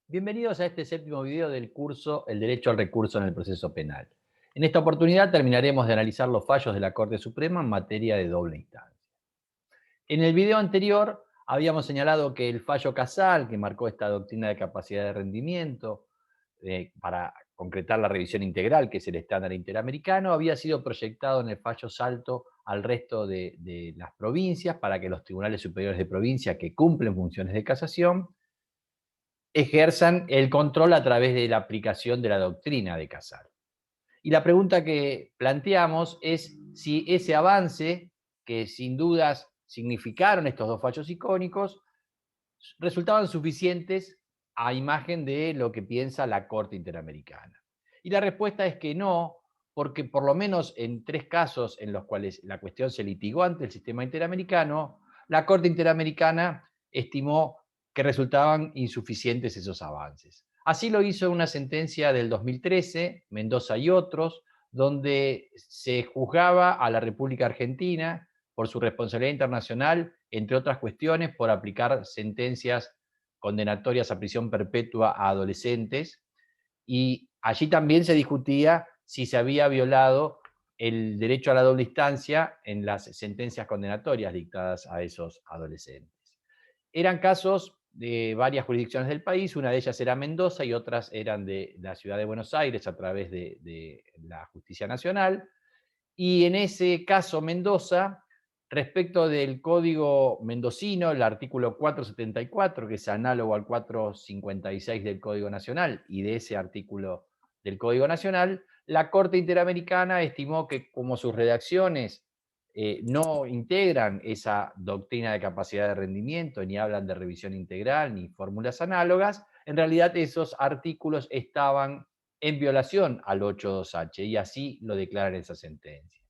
Bienvenidos a este séptimo video del curso El derecho al recurso en el proceso penal. En esta oportunidad terminaremos de analizar los fallos de la Corte Suprema en materia de doble instancia. En el video anterior habíamos señalado que el fallo Casal, que marcó esta doctrina de capacidad de rendimiento para concretar la revisión integral, que es el estándar interamericano, había sido proyectado en el fallo Salto al resto de las provincias para que los tribunales superiores de provincia que cumplen funciones de casación ejerzan el control a través de la aplicación de la doctrina de Casal. Y la pregunta que planteamos es si ese avance, que sin dudas significaron estos dos fallos icónicos, resultaban suficientes a imagen de lo que piensa la Corte Interamericana. Y la respuesta es que no, porque por lo menos en tres casos en los cuales la cuestión se litigó ante el sistema interamericano, la Corte Interamericana estimó que resultaban insuficientes esos avances. Así lo hizo una sentencia del 2013, Mendoza y otros, donde se juzgaba a la República Argentina por su responsabilidad internacional, entre otras cuestiones, por aplicar sentencias condenatorias a prisión perpetua a adolescentes, y allí también se discutía si se había violado el derecho a la doble instancia en las sentencias condenatorias dictadas a esos adolescentes. Eran casos de varias jurisdicciones del país, una de ellas era Mendoza y otras eran de la ciudad de Buenos Aires a través de la Justicia Nacional. Y en ese caso Mendoza, respecto del Código mendocino, el artículo 474, que es análogo al 456 del Código Nacional, y de ese artículo del Código Nacional, la Corte Interamericana estimó que como sus redacciones no integran esa doctrina de capacidad de rendimiento, ni hablan de revisión integral, ni fórmulas análogas, en realidad esos artículos estaban en violación al 82H, y así lo declara en esa sentencia.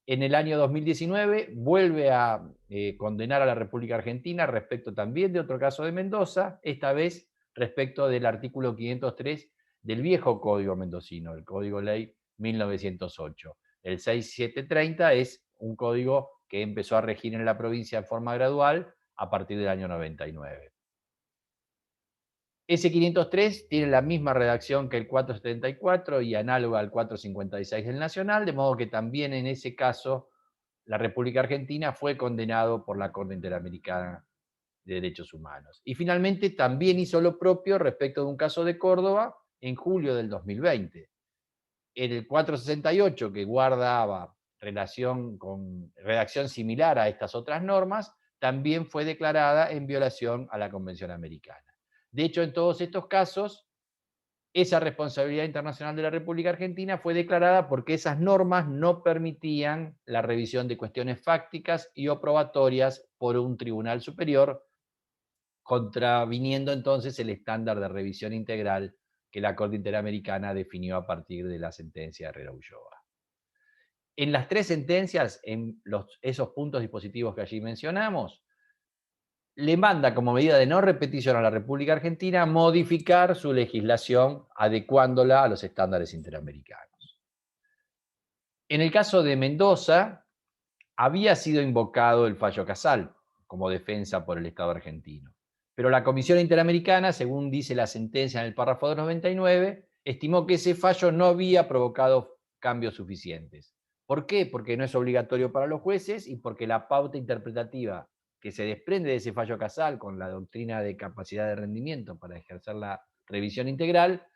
En el año 2019 vuelve a condenar a la República Argentina respecto también de otro caso de Mendoza, esta vez respecto del artículo 503 del viejo Código Mendocino, el Código Ley 1908. El 6730 es un código que empezó a regir en la provincia de forma gradual a partir del año 99. Ese 503 tiene la misma redacción que el 474 y análoga al 456 del Nacional, de modo que también en ese caso la República Argentina fue condenado por la Corte Interamericana de Derechos Humanos. Y finalmente también hizo lo propio respecto de un caso de Córdoba en julio del 2020. El 468, que guardaba relación con redacción similar a estas otras normas, también fue declarada en violación a la Convención Americana. De hecho, en todos estos casos, esa responsabilidad internacional de la República Argentina fue declarada porque esas normas no permitían la revisión de cuestiones fácticas y o probatorias por un tribunal superior, contraviniendo entonces el estándar de revisión integral que la Corte Interamericana definió a partir de la sentencia de Herrera Ulloa. En las tres sentencias, en esos puntos dispositivos que allí mencionamos, le manda como medida de no repetición a la República Argentina modificar su legislación adecuándola a los estándares interamericanos. En el caso de Mendoza, había sido invocado el fallo Casal como defensa por el Estado argentino, pero la Comisión Interamericana, según dice la sentencia en el párrafo 299, estimó que ese fallo no había provocado cambios suficientes. ¿Por qué? Porque no es obligatorio para los jueces y porque la pauta interpretativa que se desprende de ese fallo Casal con la doctrina de capacidad de rendimiento para ejercer la revisión integral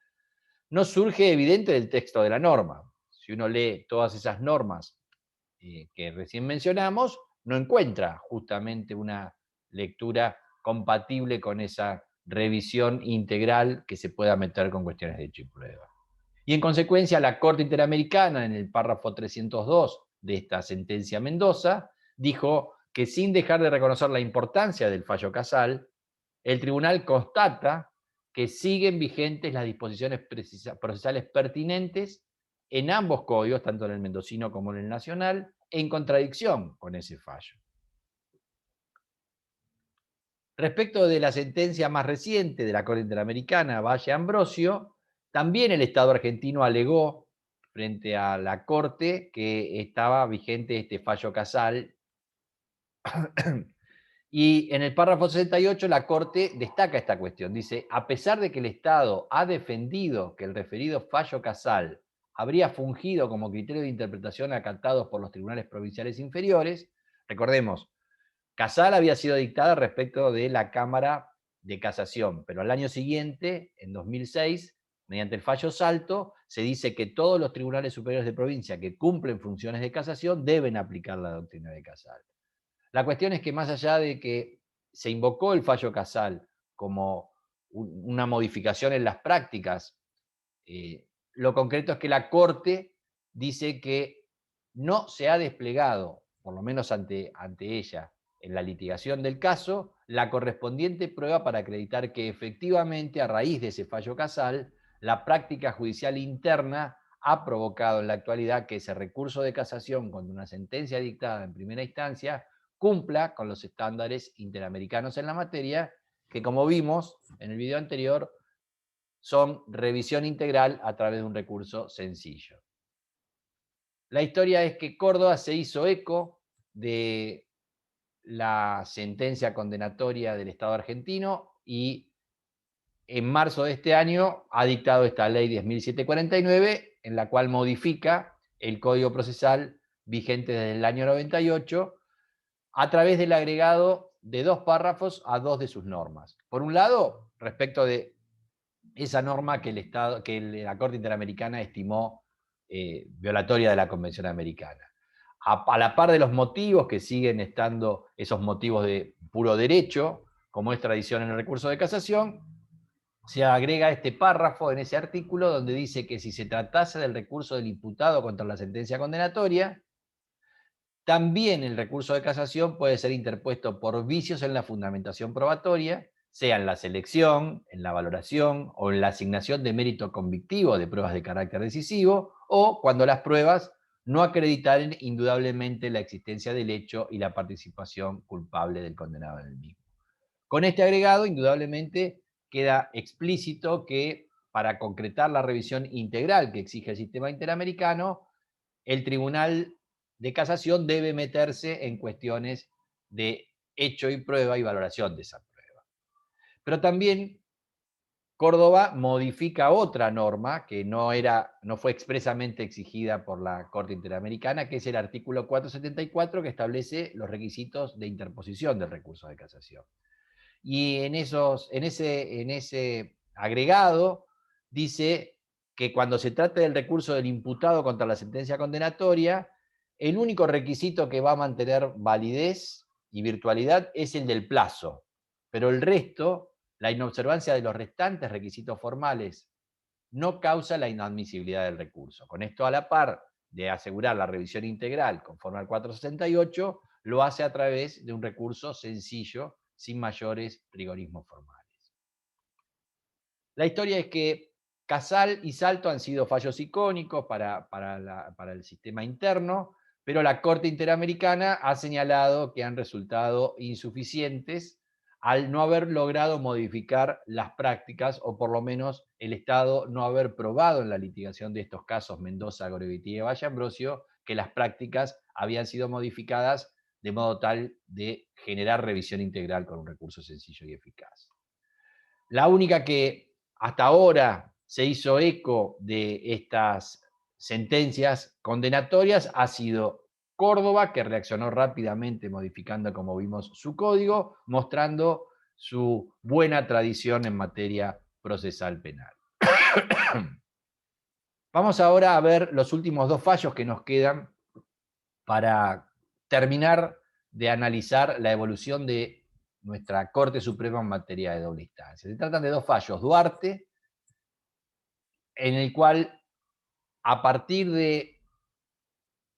no surge evidente del texto de la norma. Si uno lee todas esas normas que recién mencionamos, no encuentra justamente una lectura compatible con esa revisión integral que se pueda meter con cuestiones de hecho y prueba. Y en consecuencia, la Corte Interamericana, en el párrafo 302 de esta sentencia Mendoza, dijo que sin dejar de reconocer la importancia del fallo Casal, el tribunal constata que siguen vigentes las disposiciones procesales pertinentes en ambos códigos, tanto en el mendocino como en el nacional, en contradicción con ese fallo. Respecto de la sentencia más reciente de la Corte Interamericana, Valle Ambrosio, también el Estado argentino alegó frente a la Corte que estaba vigente este fallo Casal Y en el párrafo 68 la Corte destaca esta cuestión. Dice, a pesar de que el Estado ha defendido que el referido fallo Casal habría fungido como criterio de interpretación acatados por los tribunales provinciales inferiores, recordemos, Casal había sido dictada respecto de la Cámara de Casación, pero al año siguiente, en 2006, mediante el fallo Salto, se dice que todos los tribunales superiores de provincia que cumplen funciones de casación deben aplicar la doctrina de Casal. La cuestión es que más allá de que se invocó el fallo Casal como una modificación en las prácticas, lo concreto es que la Corte dice que no se ha desplegado, por lo menos ante ella, en la litigación del caso, la correspondiente prueba para acreditar que efectivamente, a raíz de ese fallo Casal, la práctica judicial interna ha provocado en la actualidad que ese recurso de casación contra una sentencia dictada en primera instancia cumpla con los estándares interamericanos en la materia, que como vimos en el video anterior, son revisión integral a través de un recurso sencillo. La historia es que Córdoba se hizo eco de la sentencia condenatoria del Estado argentino y en marzo de este año ha dictado esta ley 10.749, en la cual modifica el Código Procesal vigente desde el año 98 a través del agregado de 2 párrafos a 2 de sus normas. Por un lado, respecto de esa norma que la Corte Interamericana estimó violatoria de la Convención Americana. A la par de los motivos que siguen estando esos motivos de puro derecho, como es tradición en el recurso de casación, se agrega este párrafo en ese artículo donde dice que si se tratase del recurso del imputado contra la sentencia condenatoria, también el recurso de casación puede ser interpuesto por vicios en la fundamentación probatoria, sea en la selección, en la valoración o en la asignación de mérito convictivo de pruebas de carácter decisivo, o cuando las pruebas no acreditaren indudablemente la existencia del hecho y la participación culpable del condenado en el mismo. Con este agregado, indudablemente, queda explícito que para concretar la revisión integral que exige el sistema interamericano, el Tribunal de Casación debe meterse en cuestiones de hecho y prueba y valoración de esa prueba. Pero también Córdoba modifica otra norma que no fue expresamente exigida por la Corte Interamericana, que es el artículo 474, que establece los requisitos de interposición del recurso de casación. Y en ese agregado dice que cuando se trate del recurso del imputado contra la sentencia condenatoria, el único requisito que va a mantener validez y virtualidad es el del plazo, pero el resto, la inobservancia de los restantes requisitos formales, no causa la inadmisibilidad del recurso. Con esto a la par de asegurar la revisión integral conforme al 468, lo hace a través de un recurso sencillo, sin mayores rigorismos formales. La historia es que Casal y Salto han sido fallos icónicos para el sistema interno, pero la Corte Interamericana ha señalado que han resultado insuficientes al no haber logrado modificar las prácticas, o por lo menos el Estado no haber probado en la litigación de estos casos Mendoza, Gorevitia y Valle Ambrosio, que las prácticas habían sido modificadas de modo tal de generar revisión integral con un recurso sencillo y eficaz. La única que hasta ahora se hizo eco de estas sentencias condenatorias ha sido Córdoba, que reaccionó rápidamente modificando, como vimos, su código, mostrando su buena tradición en materia procesal penal. Vamos ahora a ver los últimos 2 fallos que nos quedan para terminar de analizar la evolución de nuestra Corte Suprema en materia de doble instancia. Se tratan de 2 fallos. Duarte, en el cual, a partir de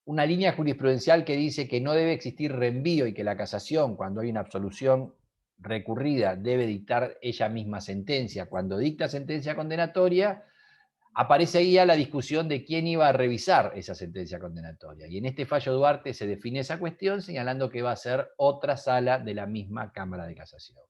una línea jurisprudencial que dice que no debe existir reenvío y que la casación, cuando hay una absolución recurrida, debe dictar ella misma sentencia. Cuando dicta sentencia condenatoria, aparece ahí ya la discusión de quién iba a revisar esa sentencia condenatoria. Y en este fallo Duarte se define esa cuestión señalando que va a ser otra sala de la misma Cámara de Casación.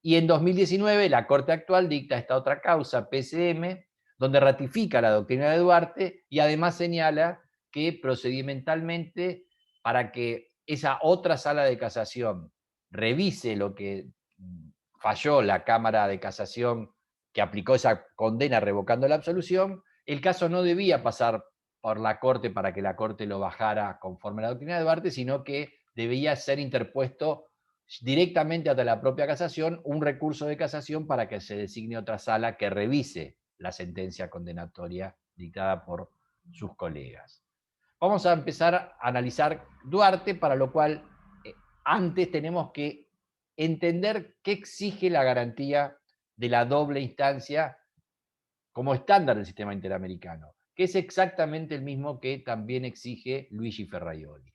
Y en 2019 la Corte actual dicta esta otra causa, PCM, donde ratifica la doctrina de Duarte y además señala que procedimentalmente, para que esa otra sala de casación revise lo que falló la Cámara de Casación que aplicó esa condena revocando la absolución, el caso no debía pasar por la Corte para que la Corte lo bajara conforme a la doctrina de Duarte, sino que debía ser interpuesto directamente ante la propia casación un recurso de casación para que se designe otra sala que revise la sentencia condenatoria dictada por sus colegas. Vamos a empezar a analizar Duarte, para lo cual antes tenemos que entender qué exige la garantía de la doble instancia como estándar del sistema interamericano, que es exactamente el mismo que también exige Luigi Ferraioli.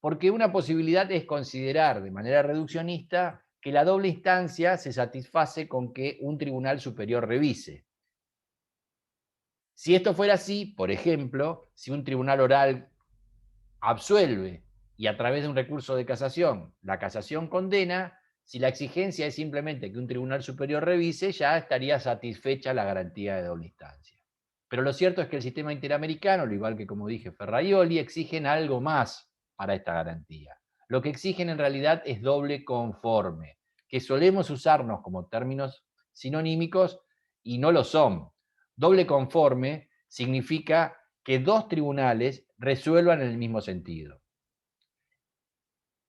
Porque una posibilidad es considerar de manera reduccionista que la doble instancia se satisface con que un tribunal superior revise. Si esto fuera así, por ejemplo, si un tribunal oral absuelve y a través de un recurso de casación la casación condena, si la exigencia es simplemente que un tribunal superior revise, ya estaría satisfecha la garantía de doble instancia. Pero lo cierto es que el sistema interamericano, al igual que como dije Ferraioli, exigen algo más para esta garantía. Lo que exigen en realidad es doble conforme, que solemos usarnos como términos sinonímicos y no lo son. Doble conforme significa que dos tribunales resuelvan en el mismo sentido.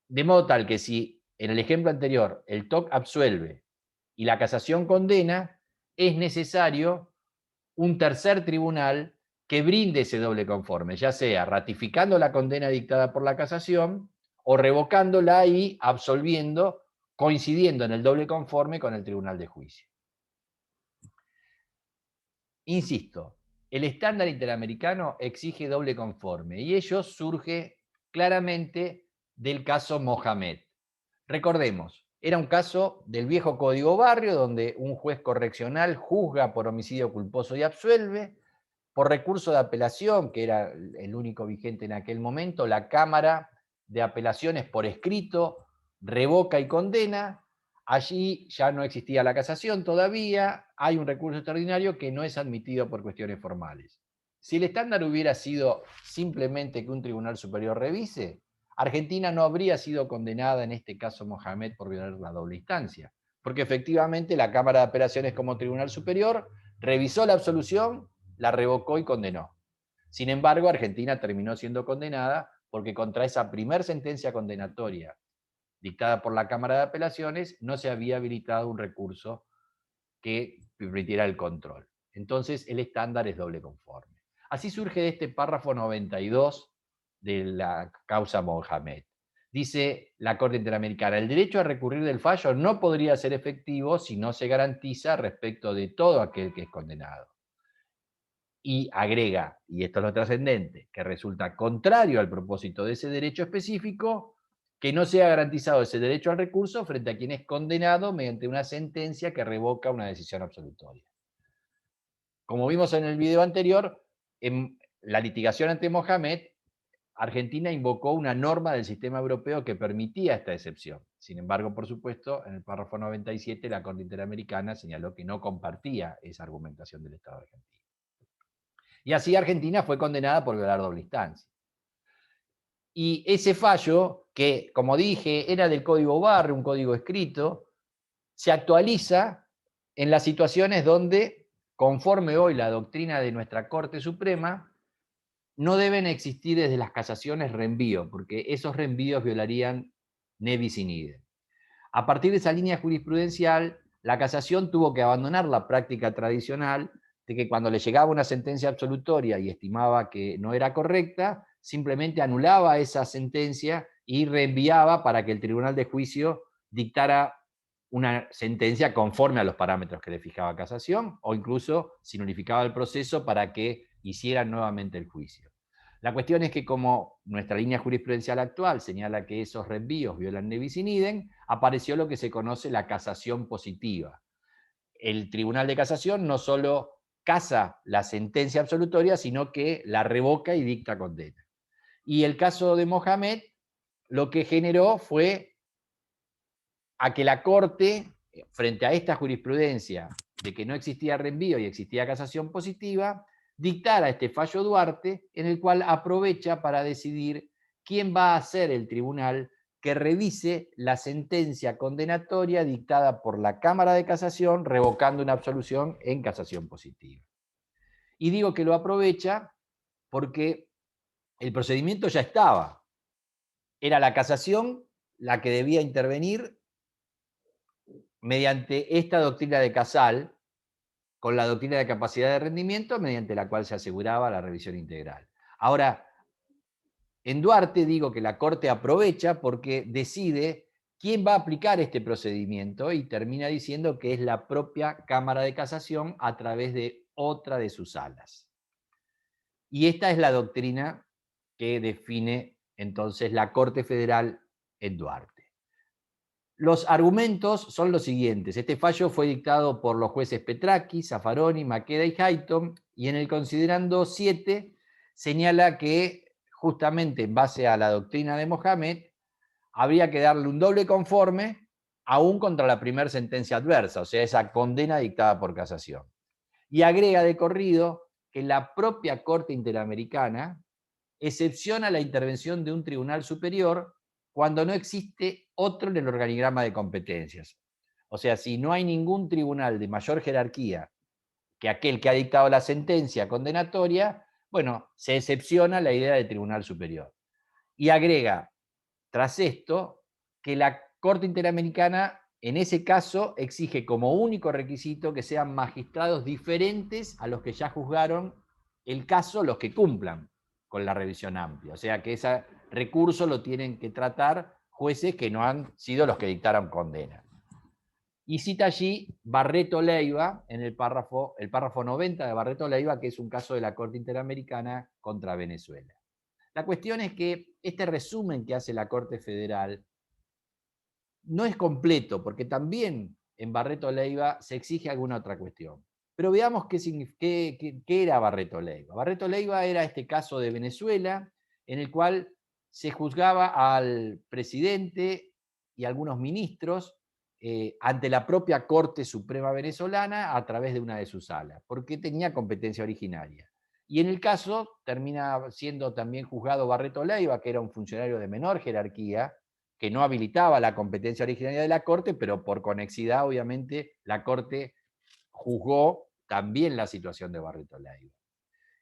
De modo tal que si en el ejemplo anterior el TOC absuelve y la casación condena, es necesario un tercer tribunal que brinde ese doble conforme, ya sea ratificando la condena dictada por la casación o revocándola y absolviendo, coincidiendo en el doble conforme con el tribunal de juicio. Insisto, el estándar interamericano exige doble conforme y ello surge claramente del caso Mohamed. Recordemos, era un caso del viejo Código Barrio donde un juez correccional juzga por homicidio culposo y absuelve. Por recurso de apelación, que era el único vigente en aquel momento, la Cámara de Apelaciones por escrito revoca y condena. Allí ya no existía la casación todavía, hay un recurso extraordinario que no es admitido por cuestiones formales. Si el estándar hubiera sido simplemente que un tribunal superior revise, Argentina no habría sido condenada en este caso Mohamed por violar la doble instancia, porque efectivamente la Cámara de Apelaciones como tribunal superior revisó la absolución, la revocó y condenó. Sin embargo, Argentina terminó siendo condenada porque contra esa primer sentencia condenatoria dictada por la Cámara de Apelaciones no se había habilitado un recurso que permitiera el control. Entonces, el estándar es doble conforme. Así surge de este párrafo 92 de la causa Mohamed. Dice la Corte Interamericana, el derecho a recurrir del fallo no podría ser efectivo si no se garantiza respecto de todo aquel que es condenado. Y agrega, y esto es lo trascendente, que resulta contrario al propósito de ese derecho específico que no sea garantizado ese derecho al recurso frente a quien es condenado mediante una sentencia que revoca una decisión absolutoria. Como vimos en el video anterior, en la litigación ante Mohamed, Argentina invocó una norma del sistema europeo que permitía esta excepción. Sin embargo, por supuesto, en el párrafo 97 la Corte Interamericana señaló que no compartía esa argumentación del Estado argentino. Y así Argentina fue condenada por violar doble instancia. Y ese fallo, que como dije, era del Código Barrio, un código escrito, se actualiza en las situaciones donde, conforme hoy la doctrina de nuestra Corte Suprema, no deben existir desde las casaciones reenvío, porque esos reenvíos violarían ne bis in idem. A partir de esa línea jurisprudencial, la casación tuvo que abandonar la práctica tradicional de que cuando le llegaba una sentencia absolutoria y estimaba que no era correcta, simplemente anulaba esa sentencia y reenviaba para que el tribunal de juicio dictara una sentencia conforme a los parámetros que le fijaba casación, o incluso si nulificaba el proceso para que hicieran nuevamente el juicio. La cuestión es que como nuestra línea jurisprudencial actual señala que esos reenvíos violan ne bis in idem, apareció lo que se conoce la casación positiva. El Tribunal de Casación no solo casa la sentencia absolutoria, sino que la revoca y dicta condena. Y el caso de Mohamed lo que generó fue a que la Corte, frente a esta jurisprudencia de que no existía reenvío y existía casación positiva, dictara este fallo Duarte, en el cual aprovecha para decidir quién va a ser el tribunal que revise la sentencia condenatoria dictada por la Cámara de Casación revocando una absolución en casación positiva. Y digo que lo aprovecha porque el procedimiento ya estaba. Era la casación la que debía intervenir mediante esta doctrina de Casal, con la doctrina de capacidad de rendimiento, mediante la cual se aseguraba la revisión integral. Ahora, en Duarte digo que la Corte aprovecha porque decide quién va a aplicar este procedimiento y termina diciendo que es la propia Cámara de Casación a través de otra de sus salas. Y esta es la doctrina que define entonces la Corte Federal en Duarte. Los argumentos son los siguientes. Este fallo fue dictado por los jueces Petracchi, Zaffaroni, Maqueda y Hayton, y en el considerando 7 señala que justamente en base a la doctrina de Mohamed habría que darle un doble conforme aún contra la primera sentencia adversa, o sea, esa condena dictada por casación. Y agrega de corrido que la propia Corte Interamericana excepciona la intervención de un tribunal superior cuando no existe otro en el organigrama de competencias. O sea, si no hay ningún tribunal de mayor jerarquía que aquel que ha dictado la sentencia condenatoria, bueno, se excepciona la idea de tribunal superior. Y agrega, tras esto, que la Corte Interamericana en ese caso exige como único requisito que sean magistrados diferentes a los que ya juzgaron el caso, los que cumplan con la revisión amplia. O sea que ese recurso lo tienen que tratar jueces que no han sido los que dictaron condena. Y cita allí Barreto Leiva, en el párrafo 90 de Barreto Leiva, que es un caso de la Corte Interamericana contra Venezuela. La cuestión es que este resumen que hace la Corte Federal no es completo, porque también en Barreto Leiva se exige alguna otra cuestión. Pero veamos qué era Barreto Leiva. Barreto Leiva era este caso de Venezuela, en el cual se juzgaba al presidente y algunos ministros ante la propia Corte Suprema venezolana a través de una de sus salas, porque tenía competencia originaria. Y en el caso termina siendo también juzgado Barreto Leiva, que era un funcionario de menor jerarquía, que no habilitaba la competencia originaria de la Corte, pero por conexidad, obviamente, la Corte juzgó también la situación de Barreto Leiva.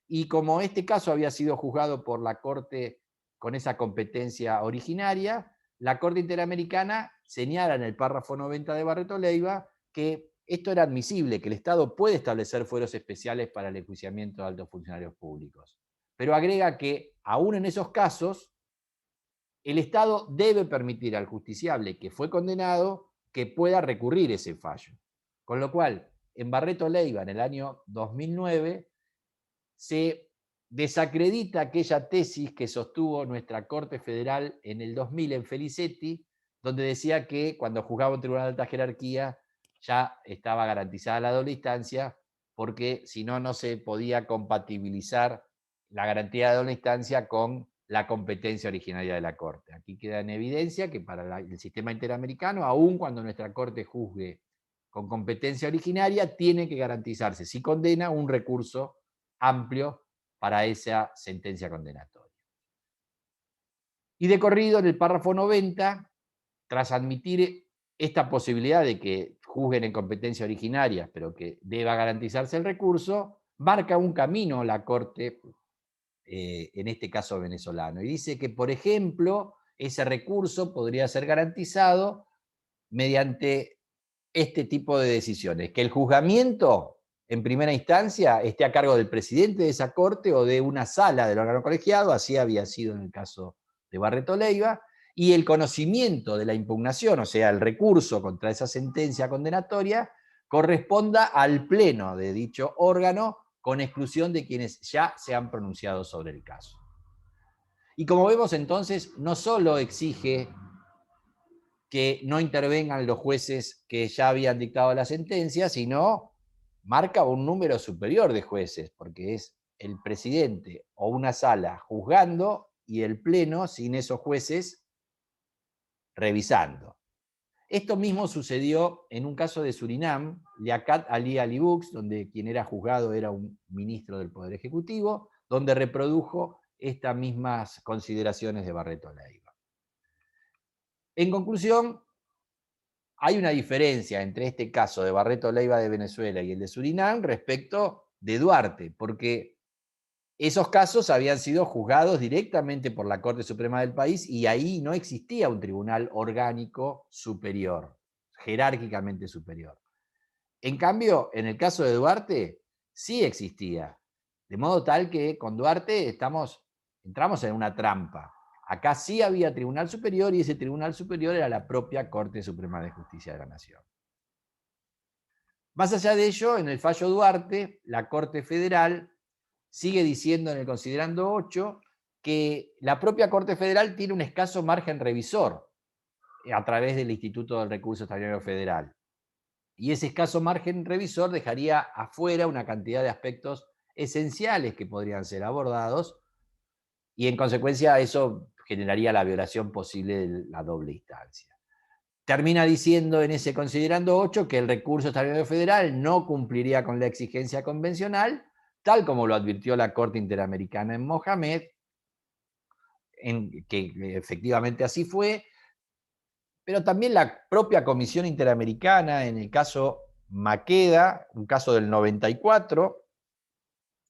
Y como este caso había sido juzgado por la Corte con esa competencia originaria, la Corte Interamericana señala en el párrafo 90 de Barreto Leiva que esto era admisible, que el Estado puede establecer fueros especiales para el enjuiciamiento de altos funcionarios públicos. Pero agrega que, aún en esos casos, el Estado debe permitir al justiciable que fue condenado que pueda recurrir ese fallo. Con lo cual, en Barreto Leiva, en el año 2009, se desacredita aquella tesis que sostuvo nuestra Corte Federal en el 2000 en Felicetti, donde decía que cuando juzgaba un tribunal de alta jerarquía ya estaba garantizada la doble instancia, porque si no, no se podía compatibilizar la garantía de doble instancia con la competencia originaria de la Corte. Aquí queda en evidencia que para el sistema interamericano, aun cuando nuestra Corte juzgue con competencia originaria, tiene que garantizarse, si condena, un recurso amplio para esa sentencia condenatoria. Y de corrido, en el párrafo 90, tras admitir esta posibilidad de que juzguen en competencia originaria, pero que deba garantizarse el recurso, marca un camino la Corte, en este caso venezolano, y dice que, por ejemplo, ese recurso podría ser garantizado mediante este tipo de decisiones, que el juzgamiento en primera instancia esté a cargo del presidente de esa corte o de una sala del órgano colegiado, así había sido en el caso de Barreto Leiva, y el conocimiento de la impugnación, o sea, el recurso contra esa sentencia condenatoria, corresponda al pleno de dicho órgano, con exclusión de quienes ya se han pronunciado sobre el caso. Y como vemos entonces, no solo exige que no intervengan los jueces que ya habían dictado la sentencia, sino marca un número superior de jueces, porque es el presidente o una sala juzgando y el pleno sin esos jueces revisando. Esto mismo sucedió en un caso de Surinam, Liaquat Ali Ali Bux, donde quien era juzgado era un ministro del Poder Ejecutivo, donde reprodujo estas mismas consideraciones de Barreto Leiva. En conclusión, hay una diferencia entre este caso de Barreto Leiva de Venezuela y el de Surinam respecto de Duarte, porque esos casos habían sido juzgados directamente por la Corte Suprema del país y ahí no existía un tribunal orgánico superior, jerárquicamente superior. En cambio, en el caso de Duarte, sí existía. De modo tal que con Duarte entramos en una trampa. Acá sí había tribunal superior y ese tribunal superior era la propia Corte Suprema de Justicia de la Nación. Más allá de ello, en el fallo Duarte, la Corte Federal sigue diciendo en el considerando 8 que la propia Corte Federal tiene un escaso margen revisor a través del Instituto del Recurso Extraordinario Federal. Y ese escaso margen revisor dejaría afuera una cantidad de aspectos esenciales que podrían ser abordados y en consecuencia eso generaría la violación posible de la doble instancia. Termina diciendo en ese considerando 8 que el recurso extraordinario federal no cumpliría con la exigencia convencional, tal como lo advirtió la Corte Interamericana en Mohamed, que efectivamente así fue, pero también la propia Comisión Interamericana, en el caso Maqueda, un caso del 94,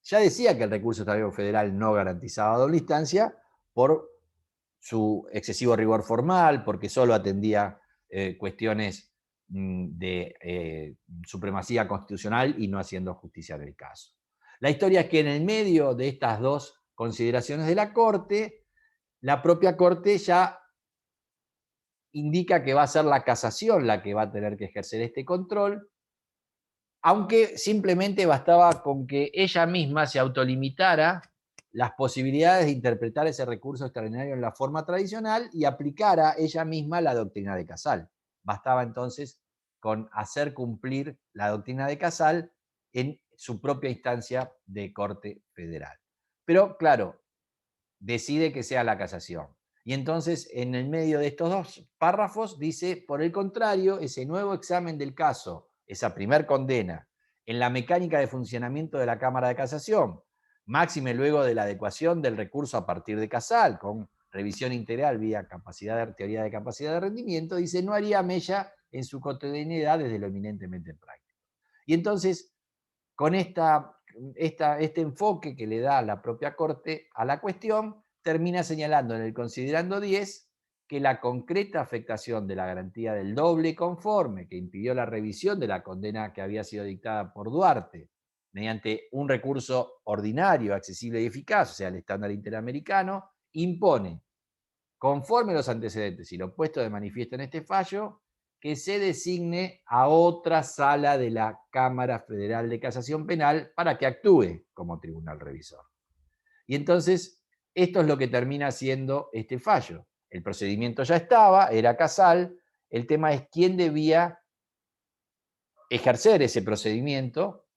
ya decía que el recurso extraordinario federal no garantizaba doble instancia por su excesivo rigor formal, porque solo atendía cuestiones de supremacía constitucional y no haciendo justicia del caso. La historia es que en el medio de estas dos consideraciones de la Corte, la propia Corte ya indica que va a ser la casación la que va a tener que ejercer este control, aunque simplemente bastaba con que ella misma se autolimitara las posibilidades de interpretar ese recurso extraordinario en la forma tradicional y aplicara ella misma la doctrina de Casal. Bastaba entonces con hacer cumplir la doctrina de Casal en su propia instancia de Corte Federal. Pero claro, decide que sea la casación. Y entonces, en el medio de estos dos párrafos, dice, por el contrario, ese nuevo examen del caso, esa primer condena, en la mecánica de funcionamiento de la Cámara de Casación, máxime luego de la adecuación del recurso a partir de Casal, con revisión integral vía teoría de capacidad de rendimiento, dice, no haría mella en su cotidianidad desde lo eminentemente práctico. Y entonces, con este enfoque que le da la propia Corte a la cuestión, termina señalando en el considerando 10 que la concreta afectación de la garantía del doble conforme que impidió la revisión de la condena que había sido dictada por Duarte mediante un recurso ordinario, accesible y eficaz, o sea, el estándar interamericano, impone, conforme a los antecedentes y lo puesto de manifiesto en este fallo, que se designe a otra sala de la Cámara Federal de Casación Penal para que actúe como tribunal revisor. Y entonces, esto es lo que termina siendo este fallo. El procedimiento ya estaba, era Casal, el tema es quién debía ejercer ese procedimiento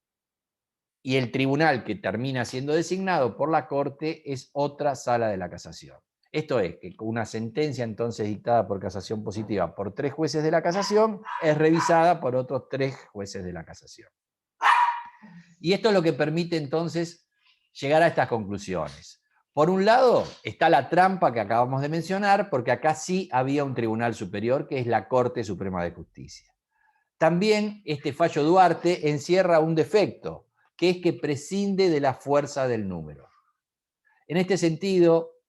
y el tribunal que termina siendo designado por la Corte es otra sala de la casación. Esto es, que una sentencia entonces dictada por casación positiva por 3 jueces de la casación es revisada por otros 3 jueces de la casación. Y esto es lo que permite entonces llegar a estas conclusiones. Por un lado está la trampa que acabamos de mencionar, porque acá sí había un tribunal superior que es la Corte Suprema de Justicia. También este fallo Duarte encierra un defecto, que es que prescinde de la fuerza del número. En este sentido,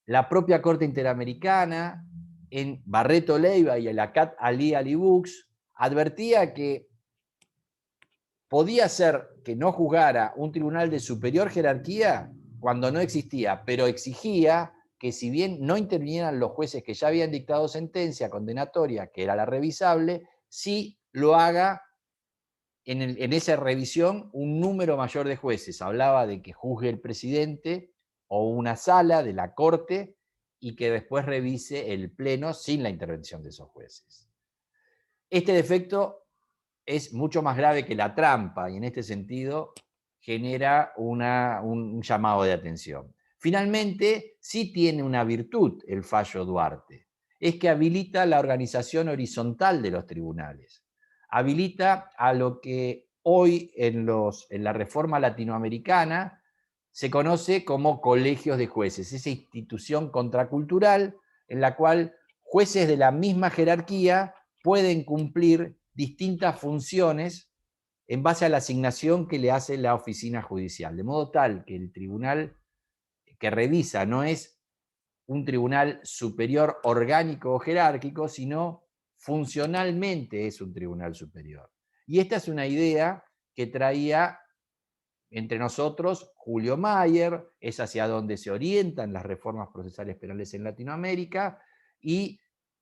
la propia Corte Interamericana, en Barreto Leiva y el Akat Ali Ali Bux, advertía que podía ser que no juzgara un tribunal de superior jerarquía cuando no existía, pero exigía que si bien no intervinieran los jueces que ya habían dictado sentencia condenatoria, que era la revisable, sí lo haga en esa revisión un número mayor de jueces. Hablaba de que juzgue el presidente o una sala de la Corte y que después revise el Pleno sin la intervención de esos jueces. Este defecto es mucho más grave que la trampa y en este sentido genera un llamado de atención. Finalmente, sí tiene una virtud el fallo Duarte, es que habilita la organización horizontal de los tribunales. Habilita a lo que hoy en la reforma latinoamericana se conoce como colegios de jueces, esa institución contracultural en la cual jueces de la misma jerarquía pueden cumplir distintas funciones en base a la asignación que le hace la oficina judicial, de modo tal que el tribunal que revisa no es un tribunal superior orgánico o jerárquico, sino funcionalmente es un tribunal superior. Y esta es una idea que traía entre nosotros Julio Mayer, es hacia donde se orientan las reformas procesales penales en Latinoamérica, y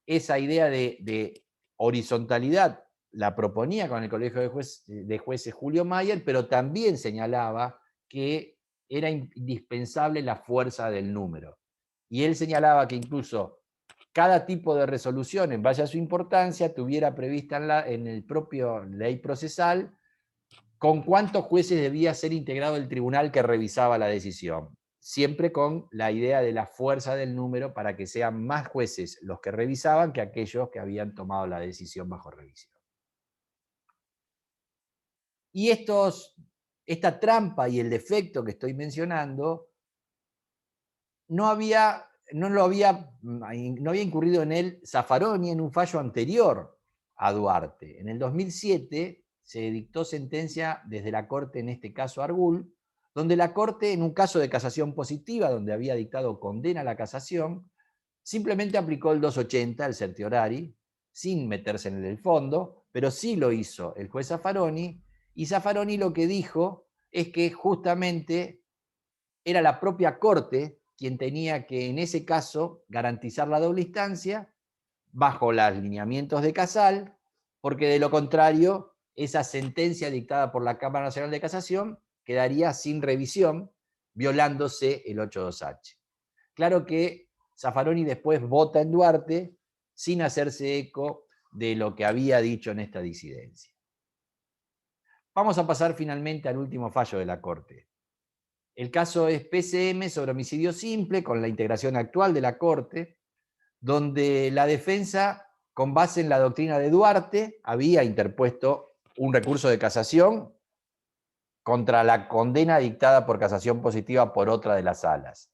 esa idea de horizontalidad la proponía con el Colegio de Jueces Julio Mayer, pero también señalaba que era indispensable la fuerza del número. Y él señalaba que incluso cada tipo de resolución, en base a su importancia, tuviera prevista en el propio ley procesal con cuántos jueces debía ser integrado el tribunal que revisaba la decisión. Siempre con la idea de la fuerza del número para que sean más jueces los que revisaban que aquellos que habían tomado la decisión bajo revisión. Y esta trampa y el defecto que estoy mencionando no había incurrido en él Zaffaroni en un fallo anterior a Duarte. En el 2007 se dictó sentencia desde la Corte, en este caso Argul, donde la Corte, en un caso de casación positiva, donde había dictado condena a la casación, simplemente aplicó el 280, el certiorari, sin meterse en el fondo, pero sí lo hizo el juez Zaffaroni, y Zaffaroni lo que dijo es que justamente era la propia Corte quien tenía que, en ese caso, garantizar la doble instancia bajo los lineamientos de Casal, porque de lo contrario, esa sentencia dictada por la Cámara Nacional de Casación quedaría sin revisión, violándose el 82H. Claro que Zaffaroni después vota en Duarte sin hacerse eco de lo que había dicho en esta disidencia. Vamos a pasar finalmente al último fallo de la Corte. El caso es PCM sobre homicidio simple, con la integración actual de la Corte, donde la defensa, con base en la doctrina de Duarte, había interpuesto un recurso de casación contra la condena dictada por casación positiva por otra de las salas.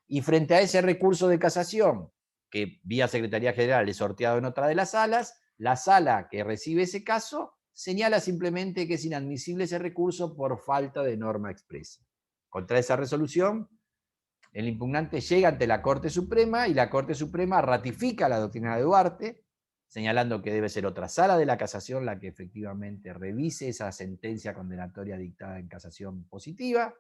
Y frente a ese recurso de casación, que vía Secretaría General es sorteado en otra de las salas, la sala que recibe ese caso señala simplemente que es inadmisible ese recurso por falta de norma expresa. Contra esa resolución, el impugnante llega ante la Corte Suprema y la Corte Suprema ratifica la doctrina de Duarte, señalando que debe ser otra sala de la casación la que efectivamente revise esa sentencia condenatoria dictada en casación positiva,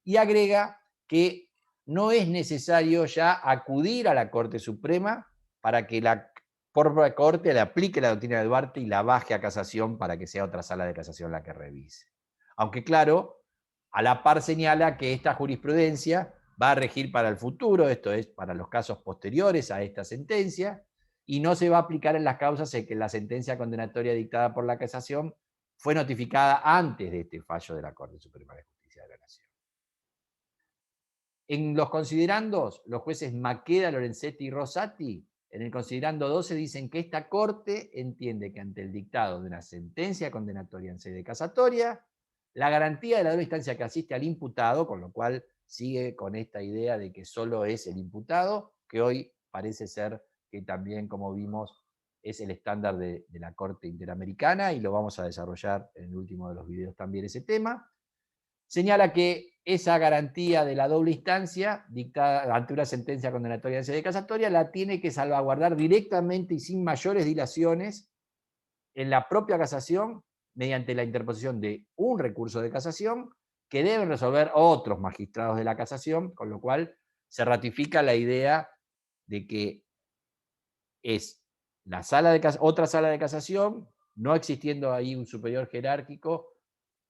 y agrega que no es necesario ya acudir a la Corte Suprema para que la propia Corte le aplique la doctrina de Duarte y la baje a casación para que sea otra sala de casación la que revise. Aunque claro, a la par señala que esta jurisprudencia va a regir para el futuro, esto es, para los casos posteriores a esta sentencia, y no se va a aplicar en las causas en que la sentencia condenatoria dictada por la casación fue notificada antes de este fallo de la Corte Suprema de Justicia de la Nación. En los considerandos, los jueces Maqueda, Lorenzetti y Rosati, en el considerando 12 dicen que esta Corte entiende que ante el dictado de una sentencia condenatoria en sede casatoria, la garantía de la doble instancia que asiste al imputado, con lo cual sigue con esta idea de que solo es el imputado, que hoy parece ser que también, como vimos, es el estándar de la Corte Interamericana, y lo vamos a desarrollar en el último de los videos también ese tema. Señala que esa garantía de la doble instancia, dictada ante una sentencia condenatoria en sede casatoria, la tiene que salvaguardar directamente y sin mayores dilaciones en la propia casación, mediante la interposición de un recurso de casación que deben resolver otros magistrados de la casación, con lo cual se ratifica la idea de que es otra sala de casación, no existiendo ahí un superior jerárquico,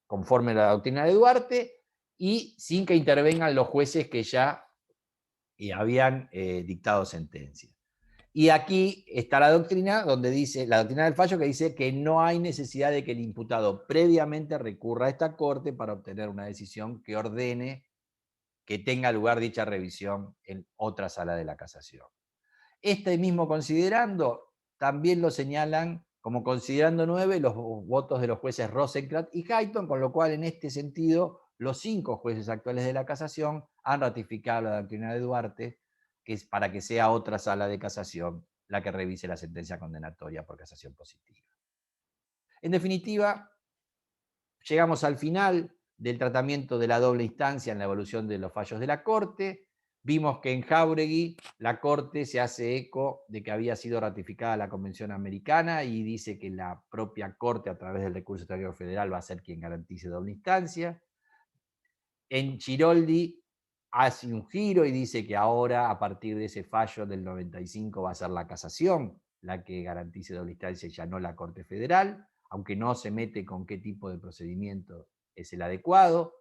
conforme a la doctrina de Duarte, y sin que intervengan los jueces que ya habían dictado sentencia. Y aquí está la doctrina, donde dice, la doctrina del fallo, que dice que no hay necesidad de que el imputado previamente recurra a esta Corte para obtener una decisión que ordene que tenga lugar dicha revisión en otra sala de la casación. Este mismo considerando también lo señalan como considerando 9 los votos de los jueces Rosenkrantz y Hayton, con lo cual en este sentido los 5 jueces actuales de la casación han ratificado la doctrina de Duarte, que es para que sea otra sala de casación la que revise la sentencia condenatoria por casación positiva. En definitiva, llegamos al final del tratamiento de la doble instancia en la evaluación de los fallos de la Corte. Vimos que en Jáuregui la Corte se hace eco de que había sido ratificada la Convención Americana y dice que la propia Corte, a través del recurso extraordinario federal, va a ser quien garantice doble instancia. En Giroldi hace un giro y dice que ahora, a partir de ese fallo del 95, va a ser la casación la que garantice doble instancia y ya no la Corte Federal, aunque no se mete con qué tipo de procedimiento es el adecuado.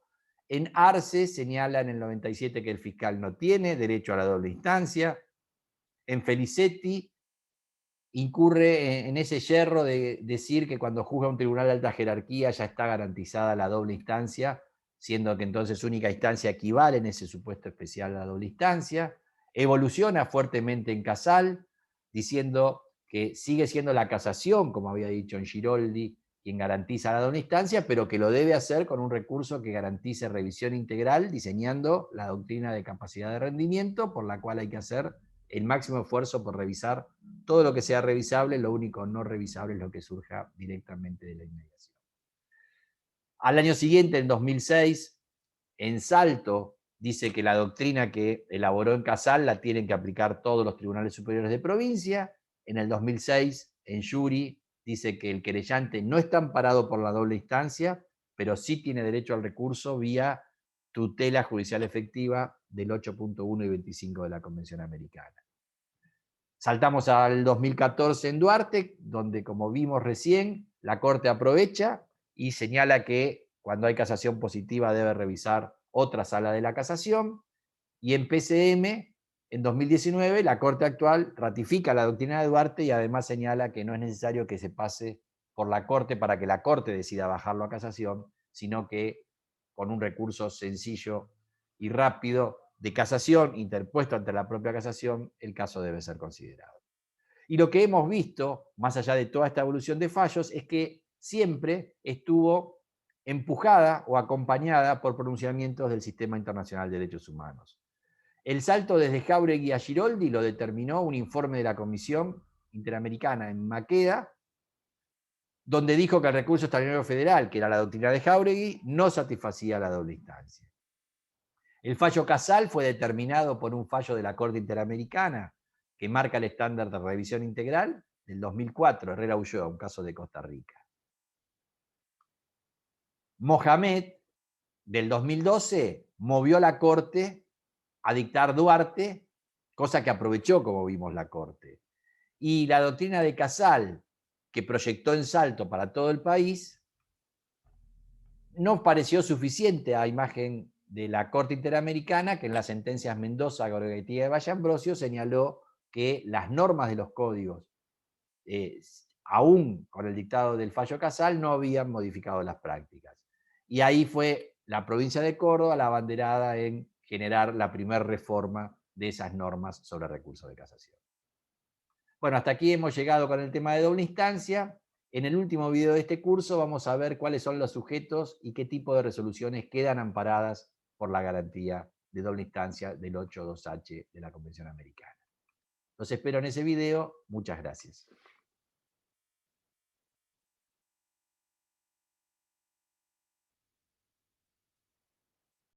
En Arce señala en el 97 que el fiscal no tiene derecho a la doble instancia. En Felicetti incurre en ese yerro de decir que cuando juzga un tribunal de alta jerarquía ya está garantizada la doble instancia, siendo que entonces única instancia equivale en ese supuesto especial a la doble instancia. Evoluciona fuertemente en Casal, diciendo que sigue siendo la casación, como había dicho en Giroldi, quien garantiza la doble instancia, pero que lo debe hacer con un recurso que garantice revisión integral, diseñando la doctrina de capacidad de rendimiento, por la cual hay que hacer el máximo esfuerzo por revisar todo lo que sea revisable, lo único no revisable es lo que surja directamente de la inmediación. Al año siguiente, en 2006, en Salto, dice que la doctrina que elaboró en Casal la tienen que aplicar todos los tribunales superiores de provincia. En el 2006, en Yuri, dice que el querellante no está amparado por la doble instancia, pero sí tiene derecho al recurso vía tutela judicial efectiva del 8.1 y 25 de la Convención Americana. Saltamos al 2014 en Duarte, donde, como vimos recién, la Corte aprovecha y señala que cuando hay casación positiva debe revisar otra sala de la casación. Y en PCM, en 2019, la Corte actual ratifica la doctrina de Duarte y además señala que no es necesario que se pase por la Corte para que la Corte decida bajarlo a casación, sino que con un recurso sencillo y rápido de casación interpuesto ante la propia casación, el caso debe ser considerado. Y lo que hemos visto, más allá de toda esta evolución de fallos, es que siempre estuvo empujada o acompañada por pronunciamientos del Sistema Internacional de Derechos Humanos. El salto desde Jáuregui a Giroldi lo determinó un informe de la Comisión Interamericana en Maqueda, donde dijo que el recurso extraordinario federal, que era la doctrina de Jáuregui, no satisfacía la doble instancia. El fallo Casal fue determinado por un fallo de la Corte Interamericana que marca el estándar de revisión integral del 2004, Herrera Ulloa, un caso de Costa Rica. Mohamed, del 2012, movió la Corte a dictar Duarte, cosa que aprovechó, como vimos, la Corte. Y la doctrina de Casal, que proyectó en Salto para todo el país, no pareció suficiente a imagen de la Corte Interamericana, que en las sentencias Mendoza, Gorgetía y Valle Ambrosio señaló que las normas de los códigos, aún con el dictado del fallo Casal, no habían modificado las prácticas. Y ahí fue la provincia de Córdoba la abanderada en generar la primera reforma de esas normas sobre recursos de casación. Bueno, hasta aquí hemos llegado con el tema de doble instancia. En el último video de este curso vamos a ver cuáles son los sujetos y qué tipo de resoluciones quedan amparadas por la garantía de doble instancia del 8.2H de la Convención Americana. Los espero en ese video. Muchas gracias.